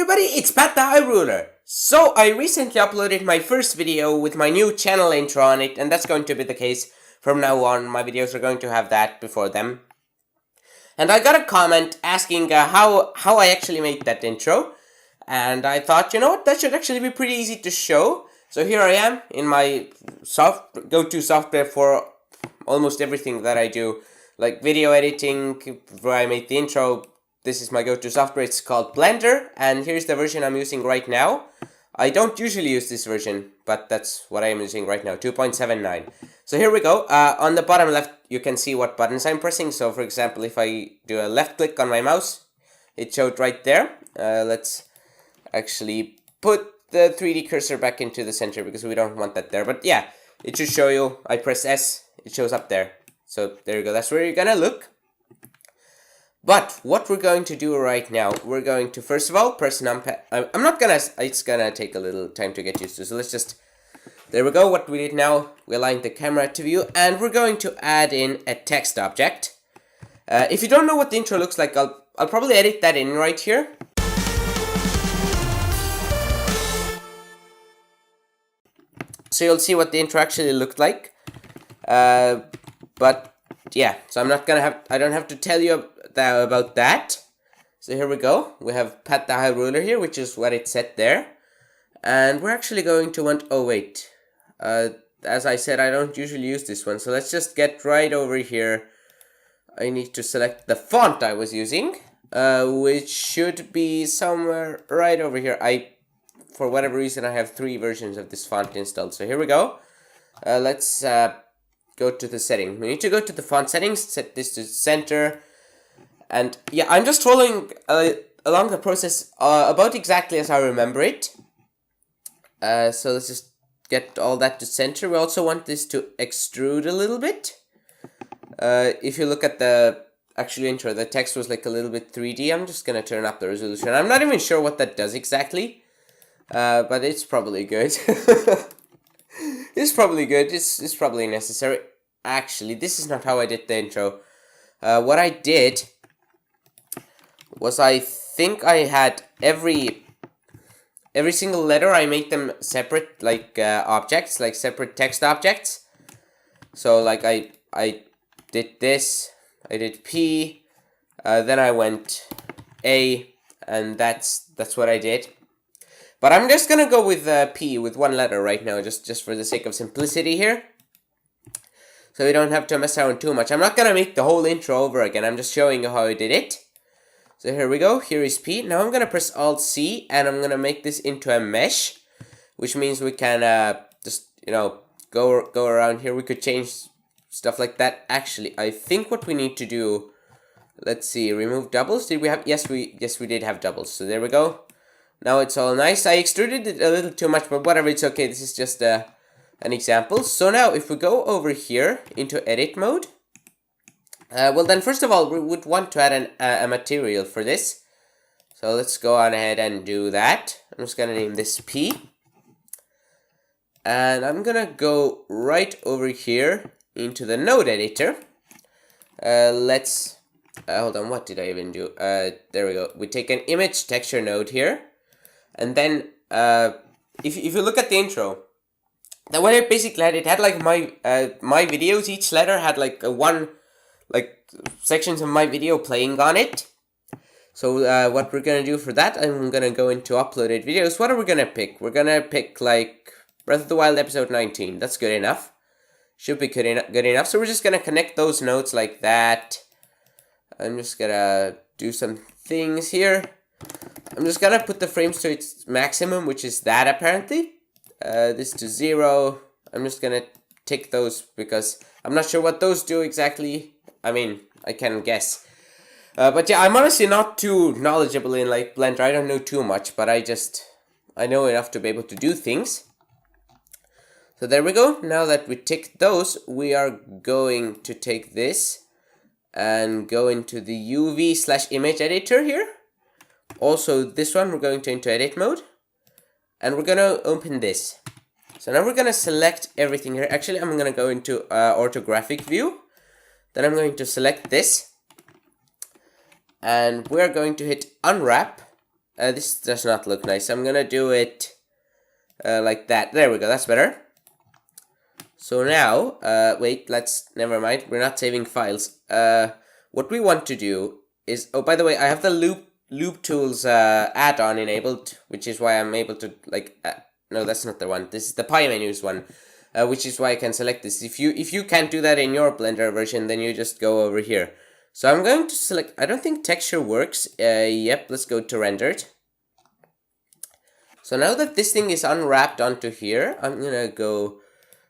everybody, it's Pat the High Ruler. So I recently uploaded my first video with my new channel intro on it, and that's going to be the case from now on. My videos are going to have that before them. And I got a comment asking how I actually made that intro, and I thought, you know what, that should actually be pretty easy to show. So here I am in my go-to software for almost everything that I do, like video editing, where I made the intro. This is my go-to software. It's called Blender, and here's the version I'm using right now. I don't usually use this version, but that's what I am using right now, 2.79. So here we go. On the bottom left, you can see what buttons I'm pressing. So for example, if I do a left click on my mouse, it showed right there. Let's actually put the 3D cursor back into the center because we don't want that there. But yeah, it should show you. I press S, it shows up there. So there you go. That's where you're gonna look. But what we're going to do right now, we're going to first of all press numpad. I'm not gonna, it's gonna take a little time to get used to, so let's just, there we go. What we did now, we aligned the camera to view, and we're going to add in a text object. If you don't know what the intro looks like, I'll probably edit that in right here. So you'll see what the intro actually looked like. But yeah, so I don't have to tell you about that. So here we go. We have Pat the High Ruler here, which is what it said there. And we're actually going to want, oh wait, as I said, I don't usually use this one. So let's just get right over here. I need to select the font I was using, which should be somewhere right over here. For whatever reason, I have 3 versions of this font installed. So here we go. Let's go to the setting. We need to go to the font settings, set this to center. And yeah, I'm just following along the process about exactly as I remember it. So let's just get all that to center. We also want this to extrude a little bit. If you look at the actual intro, the text was like a little bit 3D. I'm just going to turn up the resolution. I'm not even sure what that does exactly. But it's probably good. It's probably good. It's probably necessary. Actually, this is not how I did the intro. What I did was, I think I had every single letter, I made them separate, like objects, like separate text objects. So like I did this, I did P, then I went A, and that's what I did. But I'm just gonna go with P with one letter right now, just for the sake of simplicity here. So we don't have to mess around too much. I'm not gonna make the whole intro over again. I'm just showing you how I did it. So here we go. Here is P. Now I'm gonna press Alt-C, and I'm gonna make this into a mesh, which means we can just, you know, go around here. We could change stuff like that. Actually, I think what we need to do, let's see, remove doubles. Did we have? Yes, we did have doubles. So there we go. Now it's all nice. I extruded it a little too much, but whatever, it's okay. This is just an example. So now if we go over here into edit mode, well then first of all we would want to add a material for this. So let's go on ahead and do that. I'm just going to name this P. And I'm going to go right over here into the node editor. Let's, hold on, what did I even do? There we go. We take an image texture node here. And then, if you look at the intro, the way it basically had, it had like my videos. Each letter had like sections of my video playing on it. So what we're gonna do for that, I'm gonna go into uploaded videos. What are we gonna pick? We're gonna pick like Breath of the Wild episode 19. That's good enough. Should be good enough. So we're just gonna connect those nodes like that. I'm just gonna do some things here. I'm just gonna put the frames to its maximum, which is that apparently. This to 0. I'm just gonna tick those because I'm not sure what those do exactly. I mean, I can guess. But yeah, I'm honestly not too knowledgeable in like Blender. I don't know too much, but I know enough to be able to do things. So there we go. Now that we ticked those, we are going to take this and go into the UV/image editor here. Also, this one, we're going to into edit mode, and we're going to open this. So now we're going to select everything here. Actually, I'm going to go into orthographic view. Then I'm going to select this, and we're going to hit unwrap, This does not look nice. I'm gonna do it like that. There we go, that's better. So now, wait, never mind, we're not saving files. What we want to do is, oh, by the way, I have the loop tools add-on enabled, which is why I'm able to, like, no, that's not the one. This is the pie menus one, which is why I can select this. If you can't do that in your Blender version, then you just go over here. So I'm going to select, I don't think texture works. Yep, let's go to rendered. So now that this thing is unwrapped onto here, I'm gonna go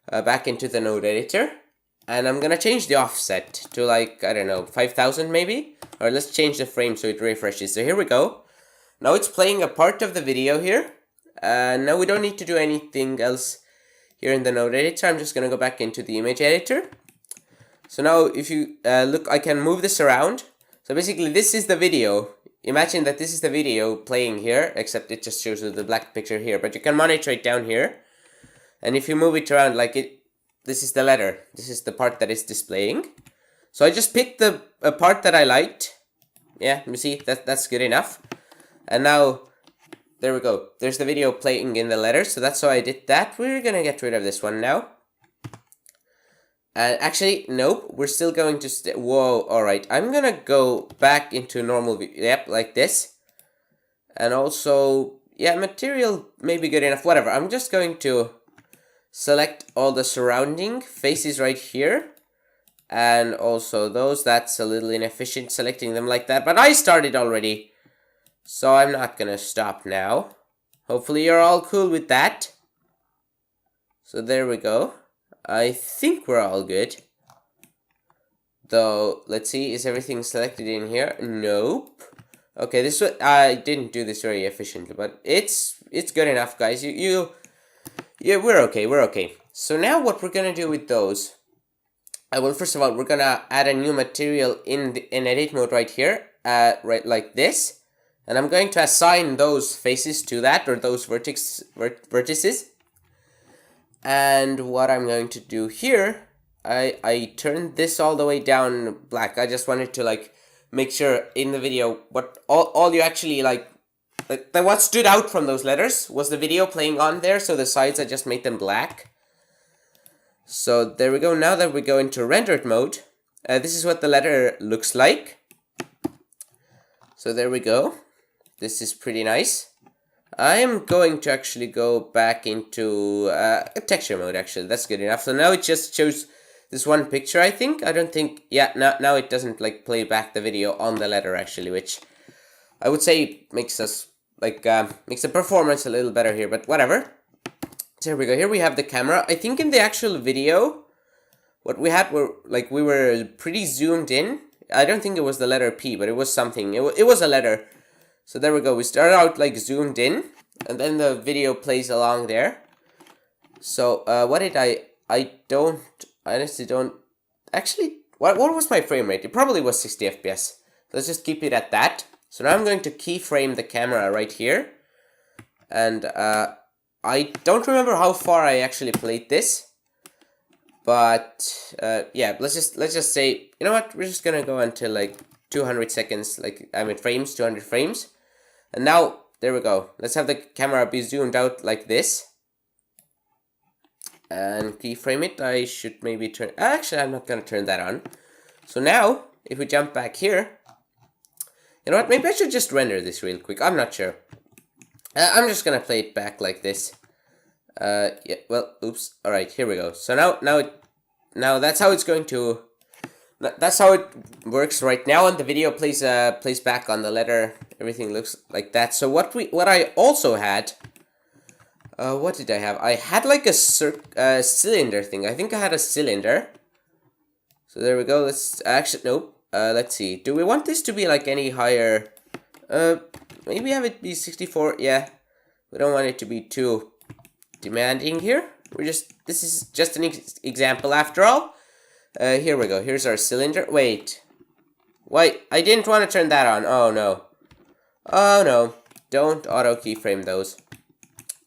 back into the node editor, and I'm gonna change the offset to, like, I don't know, 5000 maybe? Or let's change the frame so it refreshes. So here we go. Now it's playing a part of the video here. Now we don't need to do anything else here in the node editor. I'm just gonna go back into the image editor. So now if you look, I can move this around. So basically this is the video. Imagine that this is the video playing here, except it just shows you the black picture here. But you can monitor it down here. And if you move it around like it, this is the letter. This is the part that is displaying. So I just picked the part that I liked. Yeah, you see, that's good enough. And now, there we go. There's the video playing in the letter. So that's why I did that. We're gonna get rid of this one now. Actually, nope, we're still going to whoa, alright. I'm gonna go back into normal view. Yep, like this. And also, yeah, material may be good enough, whatever. I'm just going to select all the surrounding faces right here. And also those, that's a little inefficient selecting them like that. But I started already, so I'm not gonna stop now. Hopefully you're all cool with that. So there we go. I think we're all good. Though, let's see, is everything selected in here? Nope. Okay, this one, I didn't do this very efficiently, but it's good enough, guys. Yeah, we're okay. So now what we're gonna do with those? Well, first of all, we're gonna add a new material in edit mode right here, right like this, and I'm going to assign those faces to that, or those vertices. And what I'm going to do here, I turned this all the way down black. I just wanted to, like, make sure in the video what all you actually like what stood out from those letters was the video playing on there. So the sides, I just made them black. So there we go. Now that we go into rendered mode, this is what the letter looks like. So there we go. This is pretty nice. I am going to actually go back into texture mode, actually. That's good enough. So now it just shows this one picture, I think. I don't think, yeah, now it doesn't, like, play back the video on the letter, actually, which I would say makes us, like, makes the performance a little better here, but whatever. So here we go. Here we have the camera. I think in the actual video, what we had were, like, we were pretty zoomed in. I don't think it was the letter P, but it was something. It was a letter. So there we go. We start out, like, zoomed in, and then the video plays along there. So what did I honestly don't actually, what was my frame rate? It probably was 60 FPS. Let's just keep it at that. So now I'm going to keyframe the camera right here, and I don't remember how far I actually played this, but yeah, let's just say, you know what, we're just gonna go until, like, 200 seconds, like, I mean frames, 200 frames. And now, there we go. Let's have the camera be zoomed out like this. And keyframe it. I should maybe turn... Actually, I'm not going to turn that on. So now, if we jump back here... You know what? Maybe I should just render this real quick. I'm not sure. I'm just going to play it back like this. Yeah, well, oops. Alright, here we go. So now that's how it's going to... That's how it works right now, and the video plays back on the letter. Everything looks like that. So what I also had, what did I have? I had, like, a cylinder thing. I think I had a cylinder. So there we go. Let's actually nope. Let's see. Do we want this to be, like, any higher? Maybe have it be 64. Yeah, we don't want it to be too demanding here. This is just an example after all. Here we go. Here's our cylinder. Wait, I didn't want to turn that on. Oh no. Oh no. Don't auto keyframe those.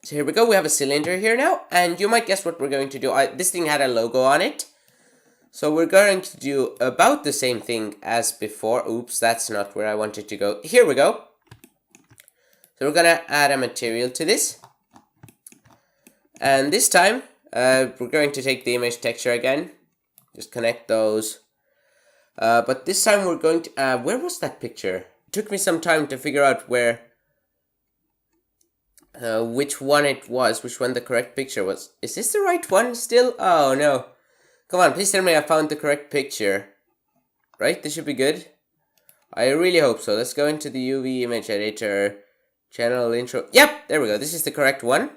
So here we go. We have a cylinder here now, and you might guess what we're going to do. This thing had a logo on it. So we're going to do about the same thing as before. Oops, that's not where I wanted to go. Here we go. So we're gonna add a material to this. And this time, we're going to take the image texture again. Just connect those. But this time we're going to, where was that picture? It took me some time to figure out where, which one it was, which one the correct picture was. Is this the right one still? Oh no. Come on, please tell me I found the correct picture. Right, this should be good. I really hope so. Let's go into the UV image editor, channel intro. Yep, there we go. This is the correct one.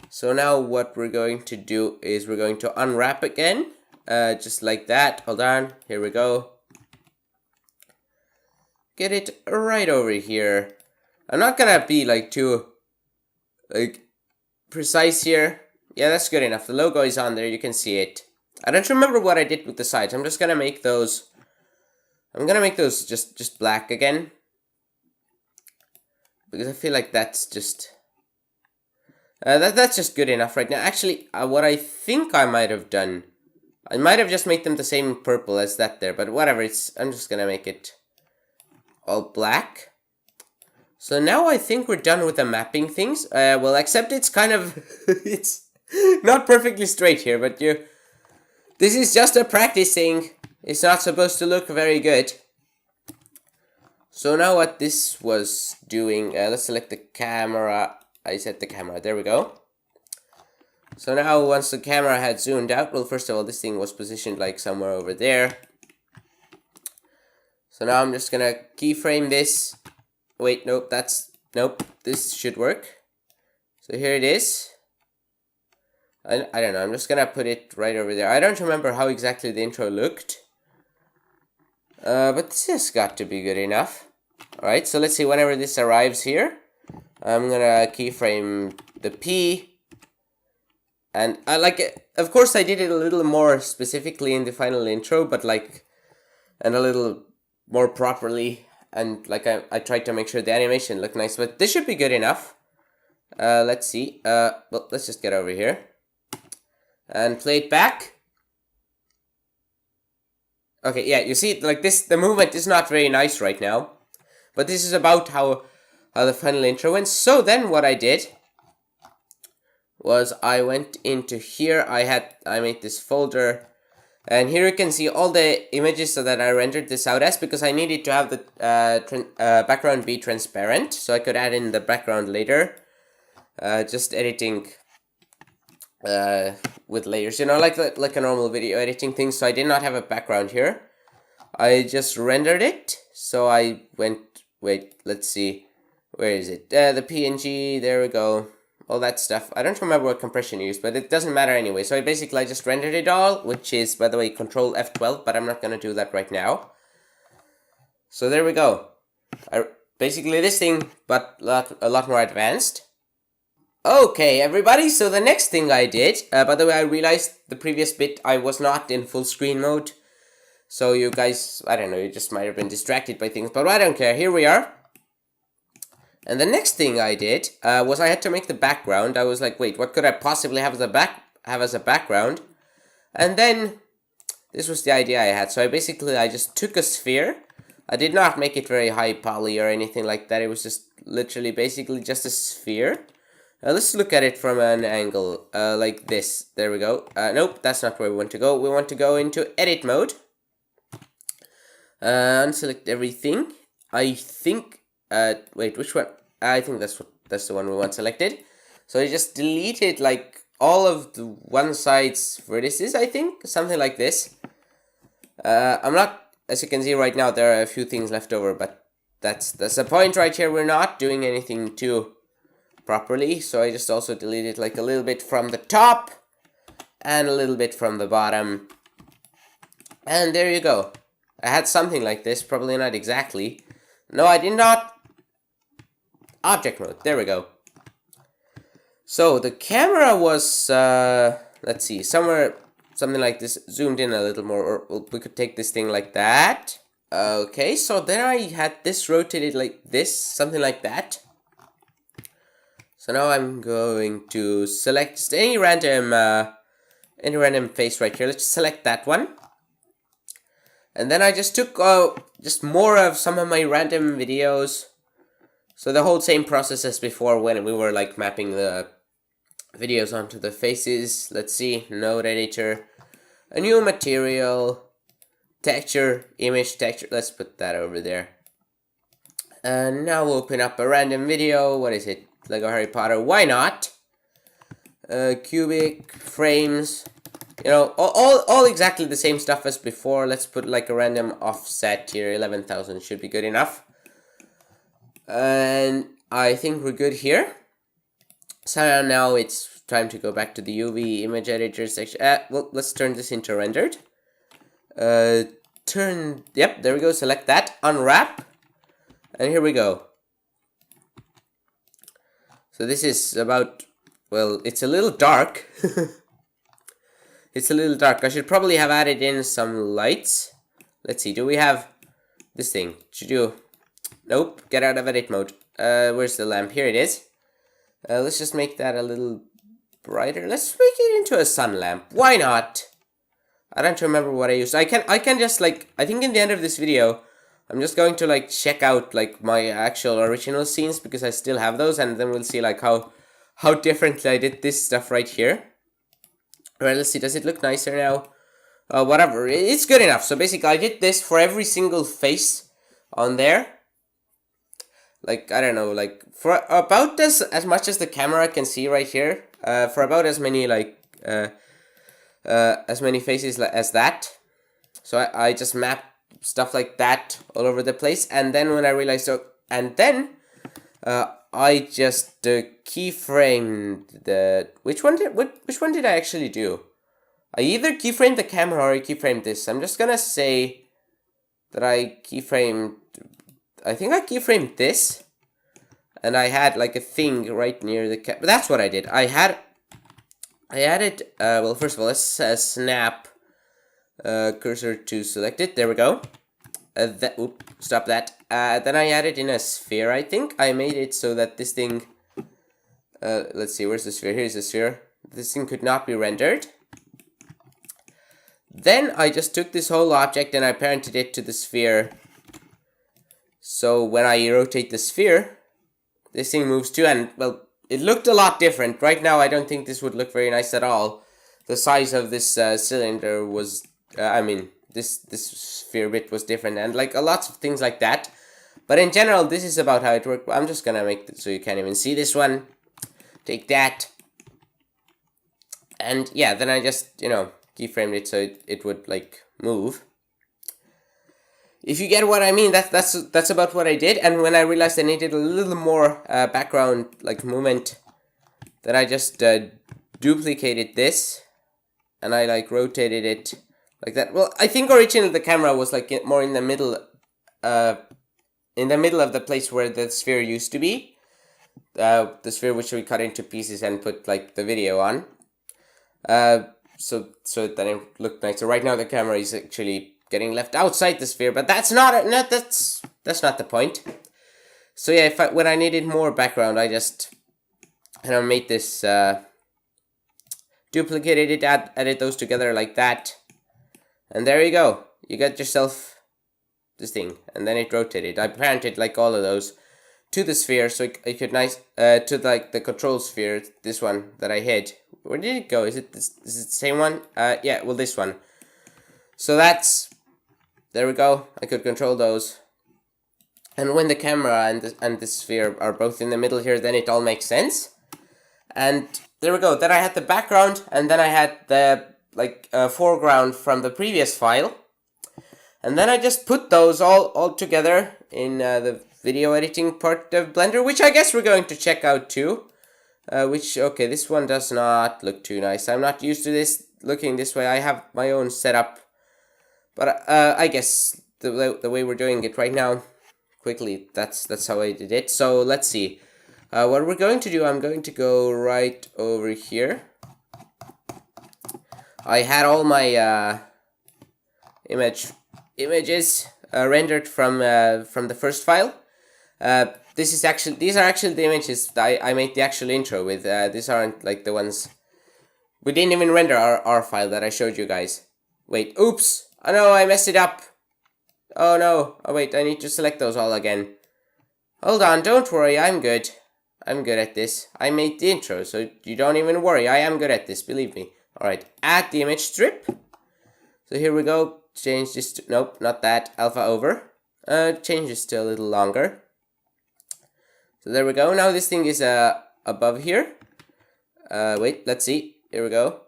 So now what we're going to do is we're going to unwrap again. Just like that. Hold on. Here we go. Get it right over here. I'm not gonna be like too precise here. Yeah, that's good enough. The logo is on there. You can see it. I don't remember what I did with the sides. I'm just gonna make those. I'm gonna make those just black again, because I feel like that's just that's just good enough right now. Actually, what I think I might have done, I might have just made them the same purple as that there, but whatever. I'm just gonna make it all black. So now I think we're done with the mapping things. Well, except it's kind of it's not perfectly straight here, but this is just a practice thing. It's not supposed to look very good. So now what this was doing, let's select the camera. I set the camera, there we go. So now once the camera had zoomed out, well, first of all, this thing was positioned like somewhere over there. So now I'm just gonna keyframe this. Wait, nope, nope, this should work. So here it is. I don't know, I'm just gonna put it right over there. I don't remember how exactly the intro looked. But this has got to be good enough. Alright, so let's see, whenever this arrives here, I'm gonna keyframe the P. And I like it. Of course, I did it a little more specifically in the final intro, but and a little more properly. And I tried to make sure the animation looked nice, but this should be good enough. Let's see. Well, let's just get over here and play it back. Okay, yeah, you see, like this, the movement is not very nice right now, but this is about how the final intro went. So then what I did was I went into here, I made this folder, and here you can see all the images that I rendered this out as, because I needed to have the background be transparent, so I could add in the background later, just editing with layers, you know, like a normal video editing thing. So I did not have a background here. I just rendered it. So I went, wait, let's see, where is it? The PNG, there we go. All that stuff. I don't remember what compression I used, but it doesn't matter anyway. So I just rendered it all, which is, by the way, Control F12, but I'm not gonna do that right now. So there we go. Basically this thing, but a lot more advanced. Okay, everybody, so the next thing I did, by the way, I realized the previous bit I was not in full screen mode. So you guys, I don't know, you just might have been distracted by things, but I don't care, here we are. And the next thing I did was I had to make the background. I was like, wait, what could I possibly have as a background? And then, this was the idea I had. So I just took a sphere. I did not make it very high poly or anything like that. It was just literally basically just a sphere. Let's look at it from an angle like this. There we go. Nope, that's not where we want to go. We want to go into edit mode. Unselect everything. I think, wait, which one? I think that's the one we want selected. So I just deleted like all of the one side's vertices, I think. Something like this. I'm not, as you can see right now, there are a few things left over, but that's the point right here. We're not doing anything too properly, so I just also deleted like a little bit from the top and a little bit from the bottom, and there you go. I had something like this, probably not exactly. No, I did not. Object mode, there we go. So the camera was let's see, somewhere something like this, zoomed in a little more, or we could take this thing like that. Okay, so then I had this rotated like this, something like that. So now I'm going to select just any random face right here. Let's just select that one. And then I just took just more of some of my random videos. So the whole same process as before when we were like mapping the videos onto the faces. Let's see, node editor, a new material, texture, image texture. Let's put that over there. And now we'll open up a random video. What is it? Lego Harry Potter. Why not? Cubic frames. You know, all exactly the same stuff as before. Let's put like a random offset here. 11,000 should be good enough. And I think we're good here. So now it's time to go back to the UV image editor section. Well, let's turn this into rendered. Yep, there we go. Select that. Unwrap. And here we go. So this is about, well, it's a little dark. It's a little dark. I should probably have added in some lights. Let's see, do we have this thing? Should you? Nope, get out of edit mode. Where's the lamp? Here it is. Let's just make that a little brighter. Let's make it into a sun lamp. Why not? I don't remember what I used. I can just like, I think in the end of this video, I'm just going to like check out like my actual original scenes because I still have those, and then we'll see like how differently I did this stuff right here. Alright, let's see, does it look nicer now? Whatever, it's good enough. So basically I did this for every single face on there. Like, I don't know, like for about as much as the camera can see right here. For about as many like as many faces as that. So I just mapped stuff like that all over the place, and then when I realized, and then I just keyframed the which one did I actually do? I either keyframed the camera or I keyframed this. I'm just gonna say that I keyframed. I think I keyframed this, and I had like a thing right near the camera. That's what I did. I added. Well, first of all, let's snap cursor to selected. There we go. Stop that. Then I added in a sphere, I think. I made it so that this thing... let's see, where's the sphere? Here's the sphere. This thing could not be rendered. Then I just took this whole object and I parented it to the sphere. So when I rotate the sphere, this thing moves too, and, well, it looked a lot different. Right now, I don't think this would look very nice at all. The size of this cylinder was... I mean, this sphere bit was different, and like lots of things like that. But in general, this is about how it worked. I'm just gonna make it so you can't even see this one. Take that, and yeah, then I just, you know, keyframed it so it would like move. If you get what I mean, that's about what I did. And when I realized I needed a little more background like movement, then I just duplicated this, and I like rotated it. Like that. Well, I think originally the camera was like more in the middle of the place where the sphere used to be. The sphere which we cut into pieces and put like the video on. So that it looked nicer. Right now the camera is actually getting left outside the sphere, but that's not the point. So yeah, when I needed more background, I just made this duplicated it, added those together like that. And there you go. You got yourself this thing. And then it rotated. I parented like all of those to the sphere, so it could to like the control sphere, this one that I hid. Where did it go? Is it the same one? Yeah, well, this one. So there we go. I could control those. And when the camera and the sphere are both in the middle here, then it all makes sense. And there we go. Then I had the background, and then I had the foreground from the previous file, and then I just put those all together in the video editing part of Blender, which I guess we're going to check out too. Okay, this one does not look too nice. I'm not used to this looking this way. I have my own setup, but I guess the way we're doing it right now, quickly, that's how I did it. So let's see. What we're going to do, I'm going to go right over here. I had all my images rendered from the first file. These are actually the images that I made the actual intro with. These aren't like the ones we didn't even render our file that I showed you guys. Wait, oops! Oh no, I messed it up. Oh no! Oh wait, I need to select those all again. Hold on, don't worry, I'm good. I'm good at this. I made the intro, so you don't even worry. I am good at this, believe me. Alright, add the image strip. So here we go. Change this to, nope, not that. Alpha over. Change this to a little longer. So there we go. Now this thing is above here. Wait, let's see. Here we go.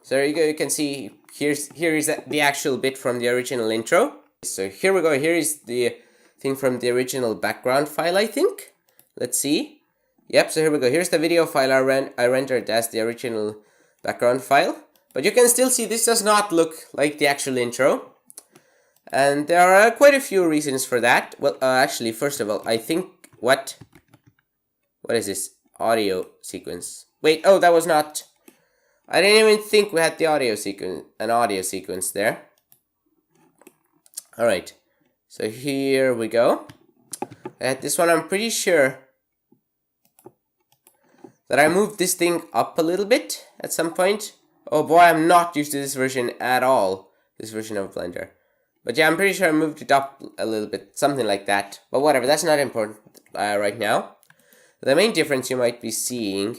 So there you go. You can see here is the actual bit from the original intro. So here we go. Here is the thing from the original background file, I think. Let's see. Yep, so here we go. Here's the video file I rendered as the original background file. But you can still see this does not look like the actual intro. And there are quite a few reasons for that. Well, actually, first of all, I think... What is this? Audio sequence. Wait, oh, that was not... I didn't even think we had the audio sequence there. Alright, so here we go. This one, I'm pretty sure that I moved this thing up a little bit at some point. Oh boy, I'm not used to this version at all. This version of Blender. But yeah, I'm pretty sure I moved it up a little bit. Something like that. But whatever, that's not important right now. The main difference you might be seeing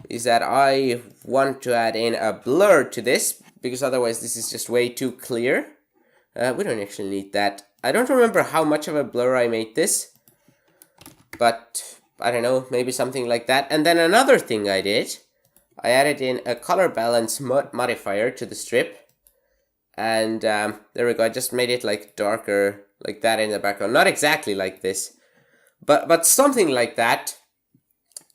is that I want to add in a blur to this, because otherwise this is just way too clear. We don't actually need that. I don't remember how much of a blur I made this, but I don't know, maybe something like that. And then another thing I did, I added in a color balance modifier to the strip, and there we go. I just made it like darker, like that in the background. Not exactly like this, but something like that.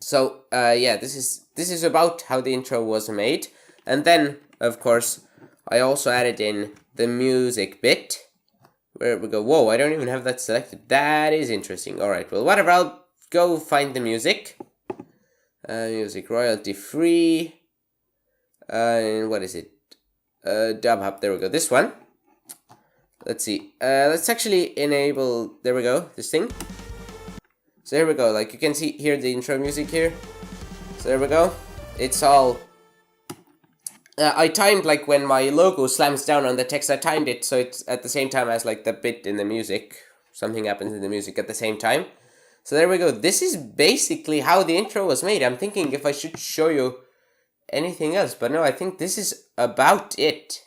So yeah, this is about how the intro was made. And then, of course, I also added in the music bit. Where we go, whoa, I don't even have that selected. That is interesting. Alright, well, whatever, I'll go find the music. Music royalty free. And what is it? Dub Hub, there we go, this one. Let's see. Let's actually enable, there we go, this thing. So here we go, like you can see here the intro music here. So there we go. It's all... I timed, like when my logo slams down on the text, I timed it so it's at the same time as like the bit in the music. Something happens in the music at the same time. So there we go. This is basically how the intro was made. I'm thinking if I should show you anything else, but no, I think this is about it.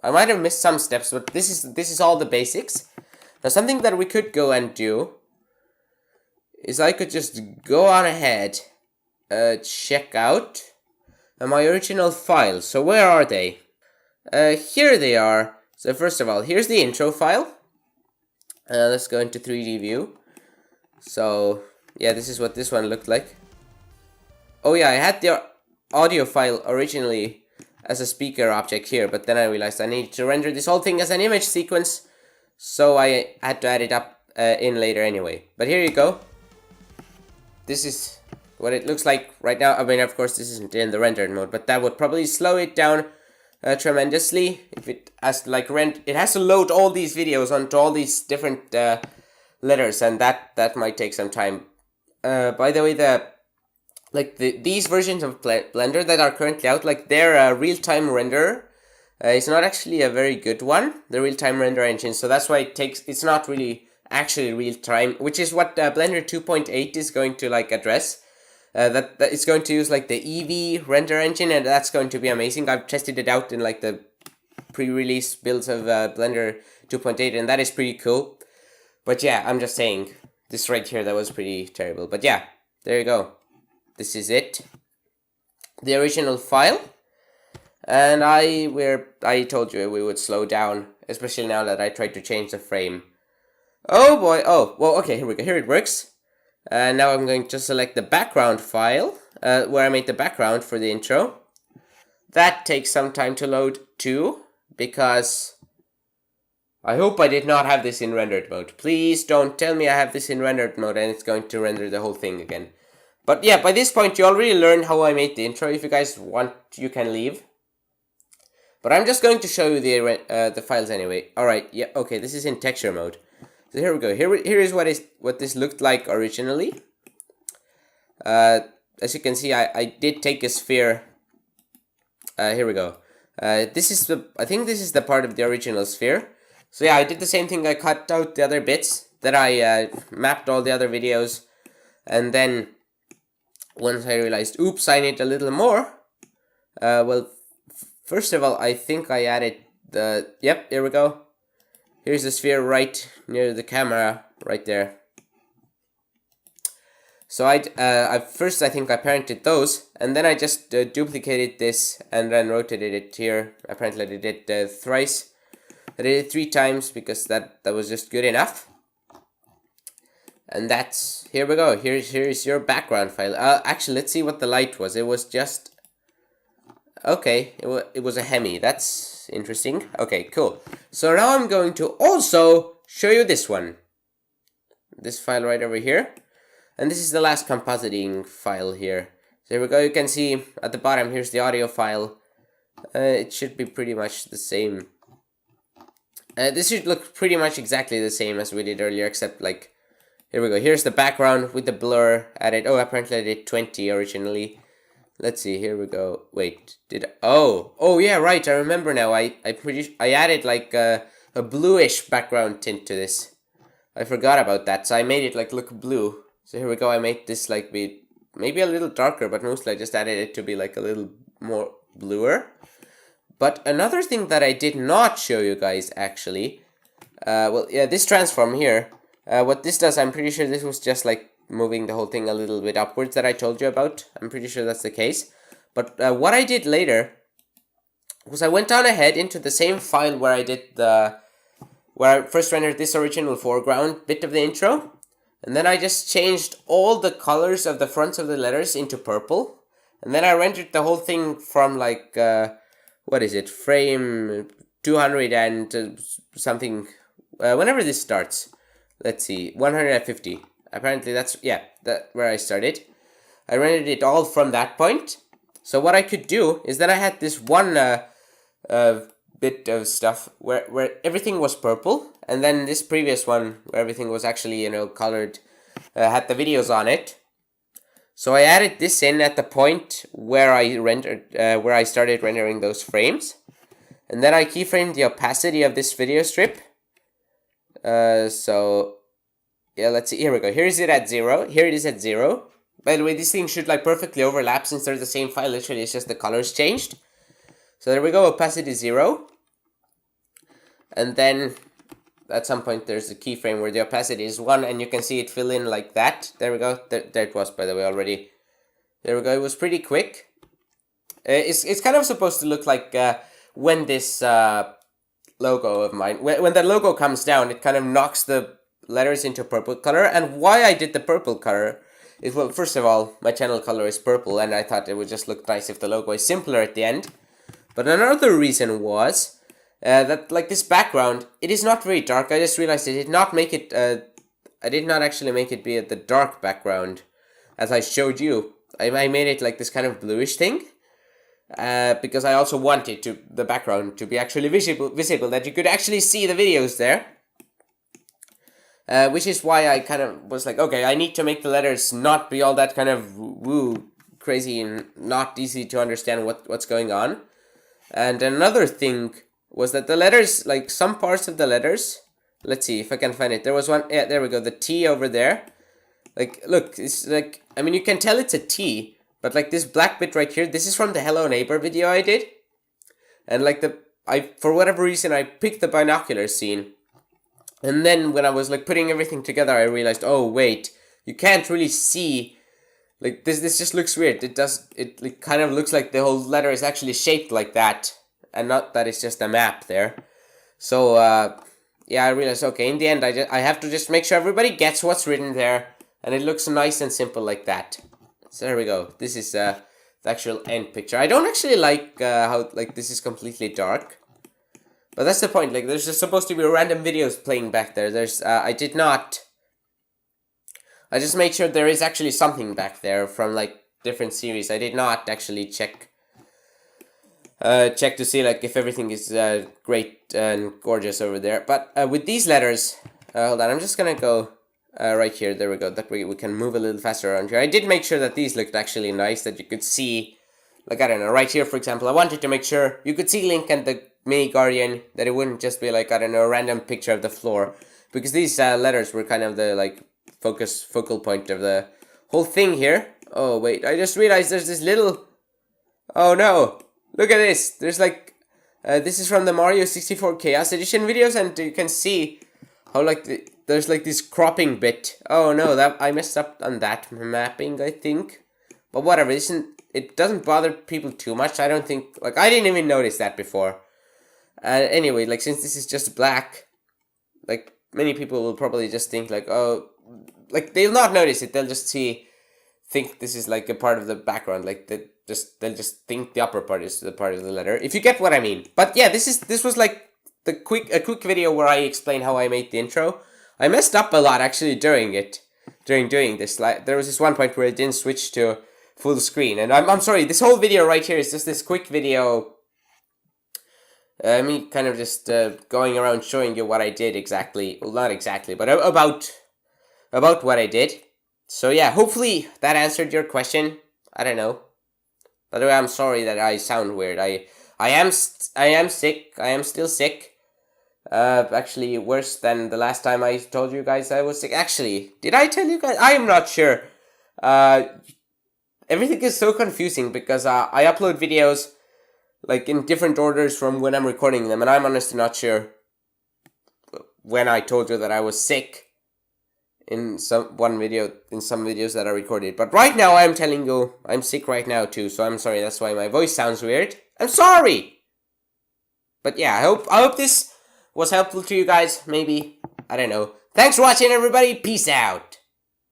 I might have missed some steps, but this is all the basics. Now something that we could go and do is I could just go on ahead, check out my original files. So where are they? Here they are. So first of all, here's the intro file. Let's go into 3D view. So yeah, this is what this one looked like. Oh yeah, I had the audio file originally as a speaker object here, but then I realized I needed to render this whole thing as an image sequence, so I had to add it up in later anyway. But here you go. This is what it looks like right now. I mean, of course, this isn't in the rendered mode, but that would probably slow it down tremendously. If it has to like it has to load all these videos onto all these different letters, and that might take some time. By the way, these versions of Blender that are currently out, like their real-time renderer is not actually a very good one. The real-time render engine, so that's why it's not really actually real-time, which is what Blender 2.8 is going to like address. That it's going to use like the Eevee render engine, and that's going to be amazing. I've tested it out in like the pre-release builds of Blender 2.8, and that is pretty cool. But yeah, I'm just saying, this right here, that was pretty terrible. But yeah, there you go. This is it. The original file. And I told you we would slow down, especially now that I tried to change the frame. Oh boy, oh, well, okay, here we go, here it works. Now I'm going to select the background file, where I made the background for the intro. That takes some time to load too, because I hope I did not have this in rendered mode. Please don't tell me I have this in rendered mode and it's going to render the whole thing again. But yeah, by this point you already learned how I made the intro. If you guys want, you can leave. But I'm just going to show you the files anyway. Alright, yeah, okay, this is in texture mode. So here we go. Here is what this looked like originally. As you can see, I did take a sphere. Here we go. I think this is the part of the original sphere. So yeah, I did the same thing. I cut out the other bits that I mapped all the other videos, and then once I realized, oops, I need a little more. Well, first of all, I think I added the, yep, here we go. Here's the sphere right near the camera, right there. So first I think I parented those, and then I just duplicated this and then rotated it here. Apparently I did it thrice. I did it 3 times because that was just good enough. And that's, here we go. Here's your background file. Actually, let's see what the light was. It was just, okay, it was a Hemi. That's interesting. Okay, cool. So now I'm going to also show you this one. This file right over here. And this is the last compositing file here. So here we go. You can see at the bottom, here's the audio file. It should be pretty much the same. This should look pretty much exactly the same as we did earlier, except like, here we go. Here's the background with the blur added. Oh, apparently I did 20 originally. Let's see. Here we go. Wait, oh yeah, right. I remember now. I added like a bluish background tint to this. I forgot about that, so I made it like look blue. So here we go. I made this like be maybe a little darker, but mostly I just added it to be like a little more bluer. But another thing that I did not show you guys actually, well, yeah, this transform here. What this does, I'm pretty sure this was just like moving the whole thing a little bit upwards that I told you about. I'm pretty sure that's the case. But what I did later was I went down ahead into the same file where I did where I first rendered this original foreground bit of the intro. And then I just changed all the colors of the fronts of the letters into purple. And then I rendered the whole thing from like, what is it, frame 200 and something, whenever this starts. Let's see, 150. Apparently that's, yeah, that's where I started. I rendered it all from that point. So what I could do is that I had this one bit of stuff where everything was purple, and then this previous one where everything was actually, you know, colored, had the videos on it. So I added this in at the point where I rendered, where I started rendering those frames, and then I keyframed the opacity of this video strip. So yeah, let's see. Here we go. Here is it at 0. Here it is at 0. By the way, this thing should like perfectly overlap since they're the same file. Literally, it's just the colors changed. So there we go, opacity 0. And then at some point there's a keyframe where the opacity is 1, and you can see it fill in like that. There we go. There it was, by the way, already. There we go. It was pretty quick. It's kind of supposed to look like when this logo of mine, when the logo comes down, it kind of knocks the letters into purple color. And why I did the purple color is, well, first of all, my channel color is purple, and I thought it would just look nice if the logo is simpler at the end. But another reason was that, like, this background, it is not very dark. I just realized I did not make it, I did not actually make it be the dark background as I showed you. I made it like this kind of bluish thing, because I also wanted the background to be actually visible, that you could actually see the videos there. Which is why I kind of was like, okay, I need to make the letters not be all that kind of woo, crazy, and not easy to understand what's going on. And another thing was that the letters, like some parts of the letters, let's see if I can find it. There was one, yeah, there we go, the T over there. Like, look, it's like, I mean, you can tell it's a T, but like this black bit right here, this is from the Hello Neighbor video I did. And like for whatever reason, I picked the binocular scene. And then when I was like putting everything together, I realized, oh wait, you can't really see, like this just looks weird. It kind of looks like the whole letter is actually shaped like that, and not that it's just a map there. So yeah, I realized, okay, in the end I have to just make sure everybody gets what's written there, and it looks nice and simple like that. So there we go. This is the actual end picture. I don't actually like how like this is completely dark. But that's the point, like, there's just supposed to be random videos playing back there. There's, I just made sure there is actually something back there from, like, different series. I did not actually check to see, like, if everything is great and gorgeous over there. But with these letters, hold on, I'm just gonna go right here. There we go. That way we can move a little faster around here. I did make sure that these looked actually nice, that you could see, like, I don't know, right here, for example, I wanted to make sure you could see Link and the Mini Guardian, that it wouldn't just be like, I don't know, a random picture of the floor. because these letters were kind of the like focal point of the whole thing here. Oh wait, I just realized there's this little. Oh no! Look at this. There's like this is from the Mario 64 Chaos Edition videos, and you can see how like there's like this cropping bit. Oh no, that I messed up on that mapping, I think. But whatever, it doesn't bother people too much. I don't think, like, I didn't even notice that before. Anyway, like, since this is just black, like, many people will probably just think like, oh, like, they'll not notice it. They'll just think this is like a part of the background. Like, they'll just think the upper part is the part of the letter. If you get what I mean. But yeah, this was like a quick video where I explain how I made the intro. I messed up a lot actually during doing this. Like, there was this one point where it didn't switch to full screen, and I'm sorry. This whole video right here is just this quick video. Me kind of just going around showing you what I did exactly. Well, not exactly, but about what I did. So yeah, hopefully that answered your question. I don't know. By the way, I'm sorry that I sound weird. I am sick. I am still sick. Actually worse than the last time I told you guys I was sick. Actually, did I tell you guys? I'm not sure. Everything is so confusing because I upload videos like in different orders from when I'm recording them, and I'm honestly not sure when I told you that I was sick in some videos that I recorded. But right now I'm telling you I'm sick right now too, so I'm sorry. That's why my voice sounds weird. I'm sorry. But yeah, I hope this was helpful to you guys. Maybe, I don't know. Thanks for watching, everybody. Peace out.